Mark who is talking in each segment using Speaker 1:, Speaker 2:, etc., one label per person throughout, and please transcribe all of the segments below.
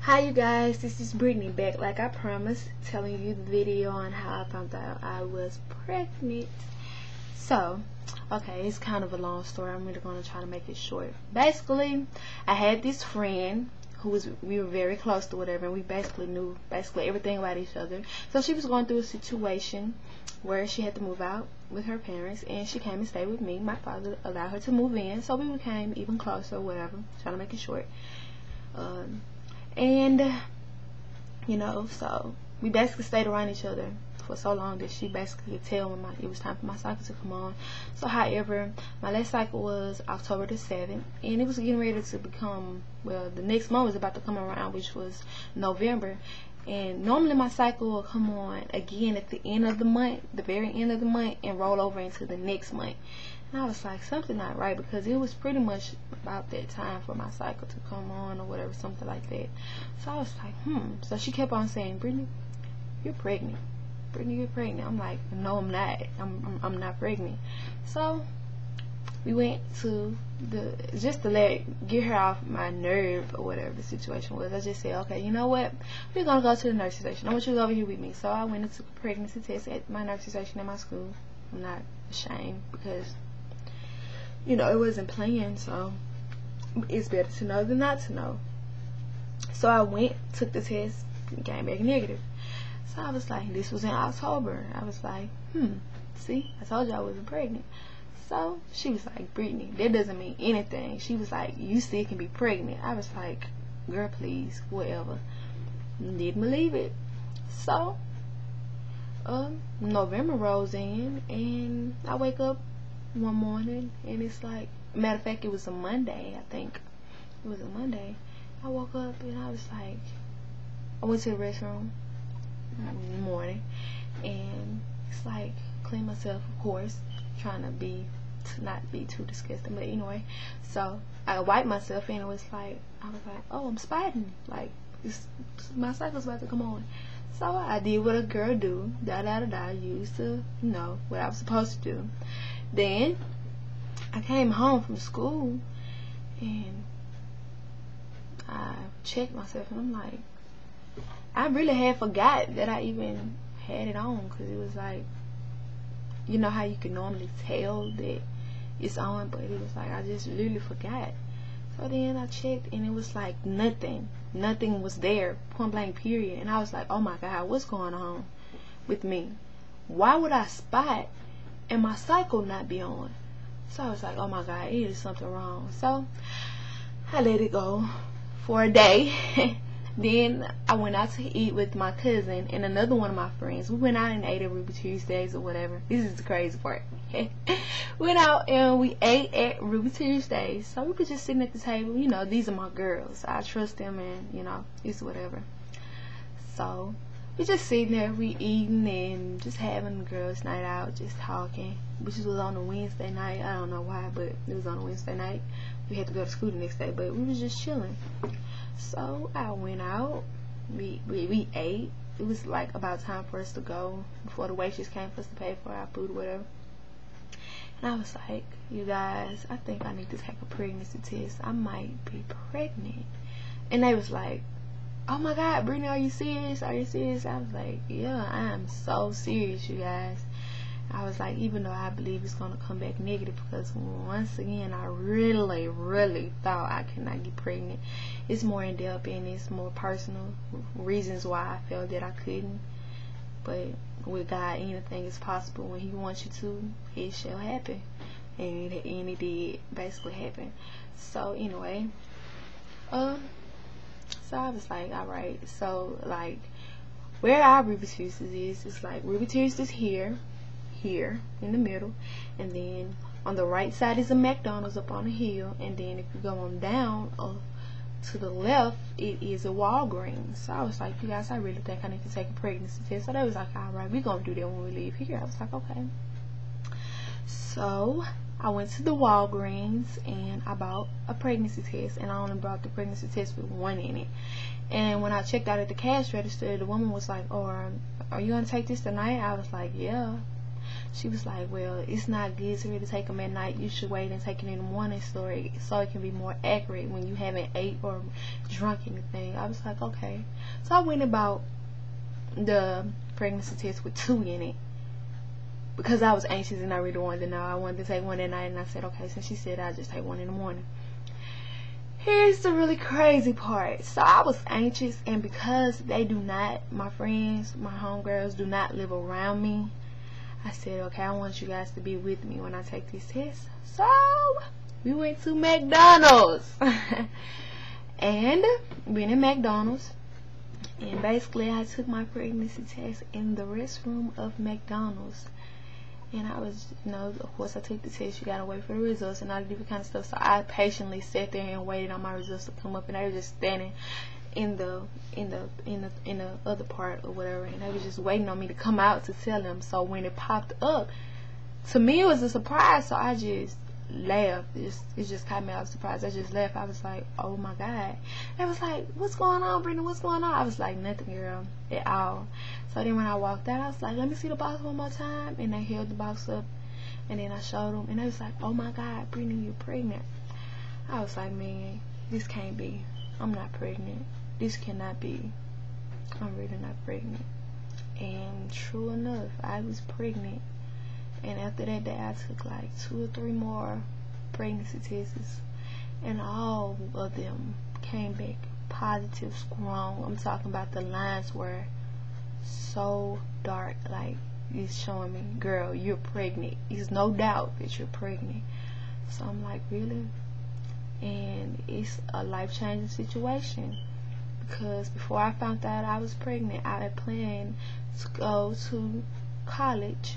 Speaker 1: Hi you guys, this is Brittany back like I promised, telling you the video on how I found out I was pregnant. So, okay, it's kind of a long story. I'm really going to try to make it short. Basically, I had this friend we were very close to whatever, and we basically knew everything about each other. So she was going through a situation where she had to move out with her parents, and she came and stayed with me. My father allowed her to move in, so we became even closer, whatever, trying to make it short. And you know, so we basically stayed around each other for so long that she basically could tell when it was time for my cycle to come on. So however, my last cycle was October the 7th, and it was getting ready to become, well, the next month was about to come around, which was November. And normally my cycle will come on again at the end of the month, the very end of the month, and roll over into the next month. And I was like, something not right, because it was pretty much about that time for my cycle to come on or whatever, something like that. So I was like, So she kept on saying, Brittany, you're pregnant. Brittany, you're pregnant. I'm like, no, I'm not. I'm not pregnant. So we went to just to get her off my nerve or whatever the situation was. I just said, okay, you know what? We're gonna go to the nurse's station. I want you to go over here with me. So I went and took a pregnancy test at my nurse's station at my school. I'm not ashamed because, you know, it wasn't planned, so it's better to know than not to know. So I went, took the test, and came back negative. So I was like, this was in October. I was like, see, I told you I wasn't pregnant. So she was like, Brittany, that doesn't mean anything. She was like, you still can be pregnant. I was like, girl, please, whatever. Didn't believe it. So November rolls in, and I wake up one morning, and it's like, matter of fact, it was a Monday. I think it was a Monday. I woke up and I was like, I went to the restroom in the morning, and it's like, clean myself, of course, trying to not be too disgusting, but anyway. So I wiped myself, and it was like, I was like, oh, I'm spotting, like, my cycle's about to come on. So I did what a girl do, used to, you know, what I was supposed to do. Then I came home from school, and I checked myself, and I'm like, I really had forgot that I even had it on, because it was like, you know how you can normally tell that it's on, but it was like, I just literally forgot. So then I checked, and it was like nothing was there, point blank period. And I was like, oh my God, what's going on with me? Why would I spot and my cycle not be on? So I was like, oh my God, it is something wrong. So I let it go for a day. Then I went out to eat with my cousin and another one of my friends. We went out and ate at Ruby Tuesdays or whatever. This is the crazy part. Went out and we ate at Ruby Tuesdays. So we were just sitting at the table. You know, these are my girls. I trust them, and, you know, it's whatever. So we just sitting there, we eating and just having the girls' night out, just talking. Which was on a Wednesday night. I don't know why, but it was on a Wednesday night. We had to go to school the next day, but we was just chilling. So I went out, we ate. It was like about time for us to go before the waitress came for us to pay for our food or whatever. And I was like, you guys, I think I need to take a pregnancy test. I might be pregnant. And they was like, oh my God, Brittany, are you serious? Are you serious? I was like, yeah, I am so serious, you guys. I was like, even though I believe it's going to come back negative, because once again, I really thought I could not get pregnant. It's more in depth, and it's more personal reasons why I felt that I couldn't. But with God, anything is possible. When He wants you to, it shall happen. And it did basically happen. So anyway, so I was like, alright. So like, where our Ruby Tuesdays is, it's like Ruby Tuesdays here in the middle, and then on the right side is a McDonald's up on the hill, and then if you go on down to the left, it is a Walgreens. So I was like, you guys, I really think I need to take a pregnancy test. So they was like, alright, we're gonna do that when we leave here. I was like, okay. So I went to the Walgreens and I bought a pregnancy test, and I only brought the pregnancy test with one in it. And when I checked out at the cash register, the woman was like, oh, are you gonna take this tonight? I was like, yeah. She was like, well, it's not good to really take them at night. You should wait and take it in the morning so it can be more accurate when you haven't ate or drunk anything. I was like, okay. So I went about the pregnancy test with 2 in it, because I was anxious and I really wanted to know. I wanted to take one at night, and I said, okay, since she said I'll just take one in the morning. Here's the really crazy part. So I was anxious, and because my friends, my homegirls do not live around me, I said, okay, I want you guys to be with me when I take this test. So we went to McDonald's. And went in McDonald's, and basically I took my pregnancy test in the restroom of McDonald's. And I was, of course I took the test. You gotta wait for the results and all the different kind of stuff. So I patiently sat there and waited on my results to come up, and they were just standing in the other part or whatever, and they was just waiting on me to come out to tell them. So when it popped up, to me it was a surprise. So I just laughed. It just caught me off surprise. I just laughed. I was like, oh my God. They was like, what's going on, Brittany? What's going on? I was like, nothing, girl, at all. So then when I walked out, I was like, let me see the box one more time. And they held the box up, and then I showed them, and they was like, oh my God, Brittany, you're pregnant. I was like, man, this can't be. I'm not pregnant. This cannot be. I'm really not pregnant. And true enough, I was pregnant. And after that day, I took like 2 or 3 more pregnancy tests, and all of them came back positive, strong. I'm talking about the lines were so dark, like it's showing me, girl, you're pregnant. There's no doubt that you're pregnant. So I'm like, really? And it's a life-changing situation, because before I found out I was pregnant, I had planned to go to college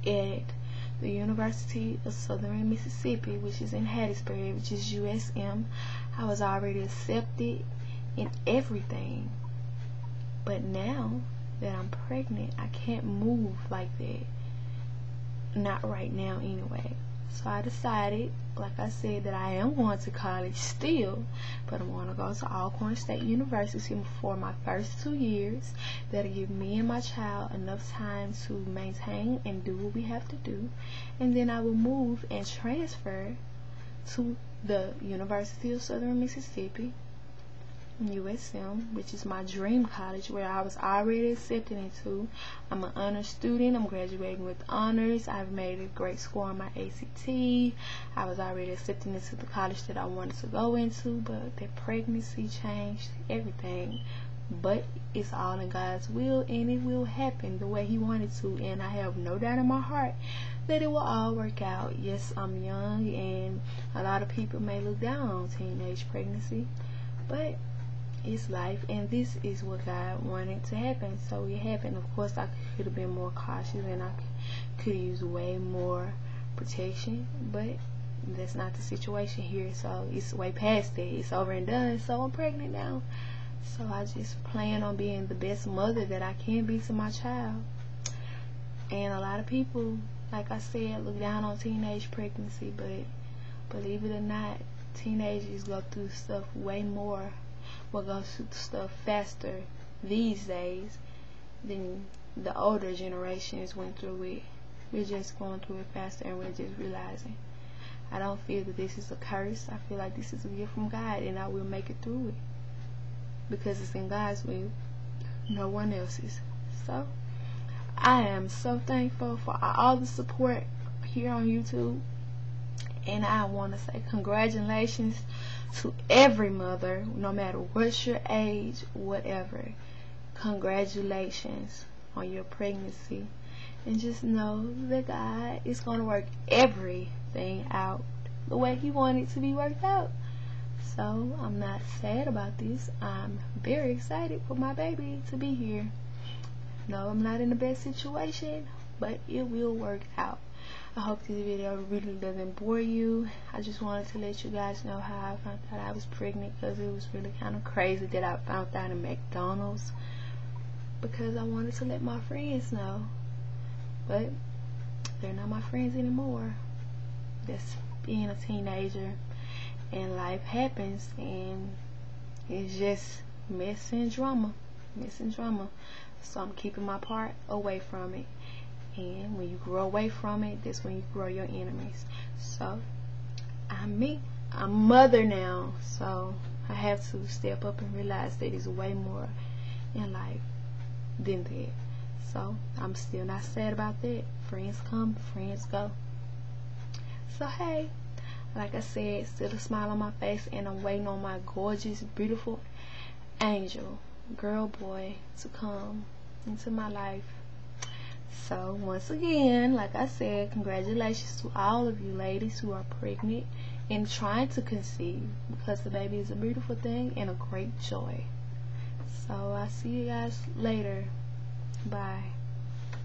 Speaker 1: at the University of Southern Mississippi, which is in Hattiesburg, which is USM. I was already accepted in everything, but now that I'm pregnant, I can't move like that. Not right now anyway. So I decided, like I said, that I am going to college still, but I'm going to go to Alcorn State University for my first 2 years. That'll give me and my child enough time to maintain and do what we have to do, and then I will move and transfer to the University of Southern Mississippi, USM, which is my dream college, where I was already accepted into. I'm an honor student. I'm graduating with honors. I've made a great score on my ACT. I was already accepted into the college that I wanted to go into, but the pregnancy changed everything. But it's all in God's will, and it will happen the way He wanted to, and I have no doubt in my heart that it will all work out. Yes, I'm young, and a lot of people may look down on teenage pregnancy, but it's life, and this is what God wanted to happen, so it happened. Of course, I could have been more cautious, and I could use way more protection, but that's not the situation here. So it's way past that. It's over and done. So I'm pregnant now, so I just plan on being the best mother that I can be to my child. And a lot of people, like I said, look down on teenage pregnancy, but believe it or not, teenagers go through stuff way more, go through stuff faster these days than the older generations went through it. We're just going through it faster, and we're just realizing. I don't feel that this is a curse. I feel like this is a gift from God, and I will make it through it, because it's in God's will, no one else's. So I am so thankful for all the support here on YouTube, and I want to say congratulations to every mother, no matter what's your age, whatever. Congratulations on your pregnancy, and just know that God is going to work everything out the way He wanted it to be worked out. So I'm not sad about this. I'm very excited for my baby to be here. No, I'm not in the best situation, but it will work out. I hope this video really doesn't bore you. I just wanted to let you guys know how I found out I was pregnant, because it was really kind of crazy that I found out in McDonald's, because I wanted to let my friends know, but they're not my friends anymore. That's being a teenager, and life happens, and it's just mess and drama. So I'm keeping my part away from it, And when you grow away from it, that's when you grow your enemies. So I'm me. I'm a mother now, so I have to step up and realize that it's way more in life than that. So I'm still not sad about that. Friends come, friends go. So hey, like I said, still a smile on my face, and I'm waiting on my gorgeous, beautiful angel, girl, boy, to come into my life. So once again, like I said, congratulations to all of you ladies who are pregnant and trying to conceive, because the baby is a beautiful thing and a great joy. So I'll see you guys later. Bye.